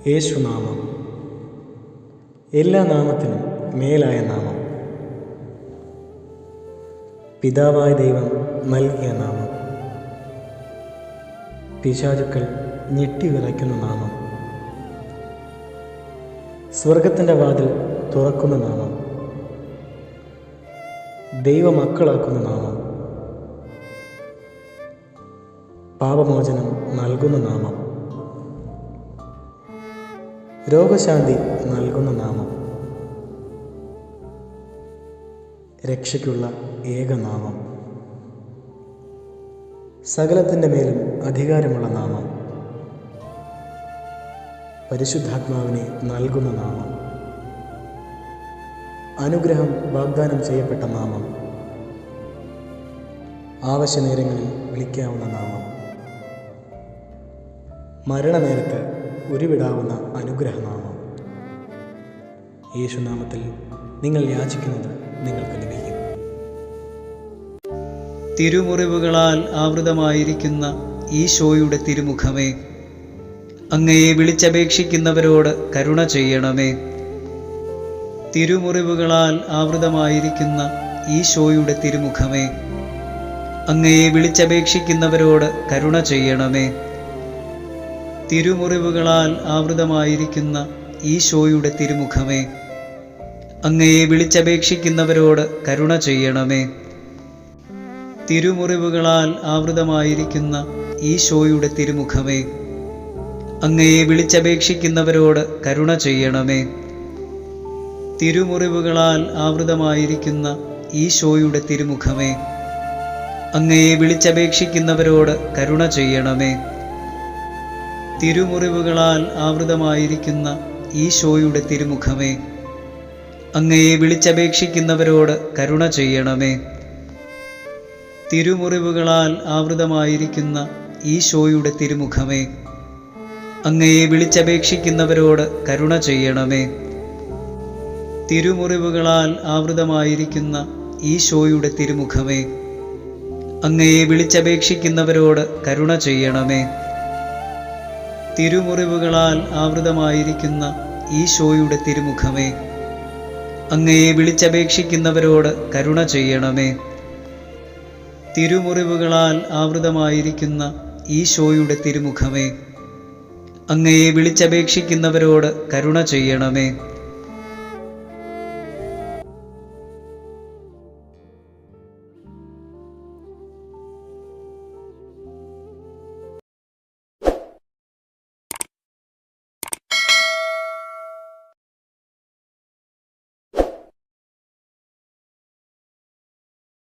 യേശുനാമം, എല്ലാ നാമത്തിനും മേലായ നാമം, പിതാവായ ദൈവം നൽകിയ നാമം, പിശാചുക്കൾ ഞെട്ടിവിറയ്ക്കുന്ന നാമം, സ്വർഗത്തിൻ്റെ വാതിൽ തുറക്കുന്ന നാമം, ദൈവമക്കളാക്കുന്ന നാമം, പാപമോചനം നൽകുന്ന നാമം, രോഗശാന്തി നൽകുന്ന നാമം, രക്ഷയ്ക്കുള്ള ഏകനാമം, സകലത്തിൻ്റെ മേലും അധികാരമുള്ള നാമം, പരിശുദ്ധാത്മാവിനെ നൽകുന്ന നാമം, അനുഗ്രഹം വാഗ്ദാനം ചെയ്യപ്പെട്ട നാമം, ആവശ്യനേരങ്ങളിൽ വിളിക്കാവുന്ന നാമം, മരണനേരത്ത് ഉരുവിടാവുന്ന അനുഗ്രഹനാമം. യേശുനാമത്തിൽ നിങ്ങൾ യാചിക്കുന്നത് നിങ്ങൾക്ക് ലഭിക്കും. തിരുമുറിവുകളാൽ ആവൃതമായിരിക്കുന്ന ഈശോയുടെ തിരുമുഖമേ, അങ്ങയെ വിളിച്ചപേക്ഷിക്കുന്നവരോട് കരുണ ചെയ്യണമേ. തിരുമുറിവുകളാൽ ആവൃതമായിരിക്കുന്ന ഈശോയുടെ തിരുമുഖമേ, അങ്ങയെ വിളിച്ചപേക്ഷിക്കുന്നവരോട് കരുണ ചെയ്യണമേ. തിരുമുറിവുകളാൽ ആവൃതമായിരിക്കുന്ന ഈശോയുടെ തിരുമുഖമേ, അങ്ങയെ വിളിച്ചപേക്ഷിക്കുന്നവരോട് കരുണ ചെയ്യണമേ. തിരുമുറിവുകളാൽ ആവൃതമായിരിക്കുന്ന ഈശോയുടെ തിരുമുഖമേ, അങ്ങയെ വിളിച്ചപേക്ഷിക്കുന്നവരോട് കരുണ ചെയ്യണമേ. തിരുമുറിവുകളാൽ ആവൃതമായിരിക്കുന്ന ഈശോയുടെ തിരുമുഖമേ, അങ്ങയെ വിളിച്ചപേക്ഷിക്കുന്നവരോട് കരുണ ചെയ്യണമേ. തിരുമുറിവുകളാൽ ആവൃതമായിരിക്കുന്ന ഈശോയുടെ തിരുമുഖമേ, അങ്ങയെ വിളിച്ചപേക്ഷിക്കുന്നവരോട് കരുണ ചെയ്യണമേ. തിരുമുറിവുകളാൽ ആവൃതമായിരിക്കുന്ന ഈശോയുടെ തിരുമുഖമേ, അങ്ങയെ വിളിച്ചപേക്ഷിക്കുന്നവരോട് കരുണ ചെയ്യണമേ. തിരുമുറിവുകളാൽ ആവൃതമായിരിക്കുന്ന ഈശോയുടെ തിരുമുഖമേ, അങ്ങയെ വിളിച്ചപേക്ഷിക്കുന്നവരോട് കരുണ ചെയ്യണമേ. തിരുമുറിവുകളാൽ ആവൃതമായിരിക്കുന്ന ഈശോയുടെ തിരുമുഖമേ, അങ്ങയെ വിളിച്ചപേക്ഷിക്കുന്നവരോട് കരുണ ചെയ്യണമേ. തിരുമുറിവുകളാൽ ആവൃതമായിരിക്കുന്ന ഈശോയുടെ തിരുമുഖമേ, അങ്ങയെ വിളിച്ചപേക്ഷിക്കുന്നവരോട് കരുണ ചെയ്യണമേ.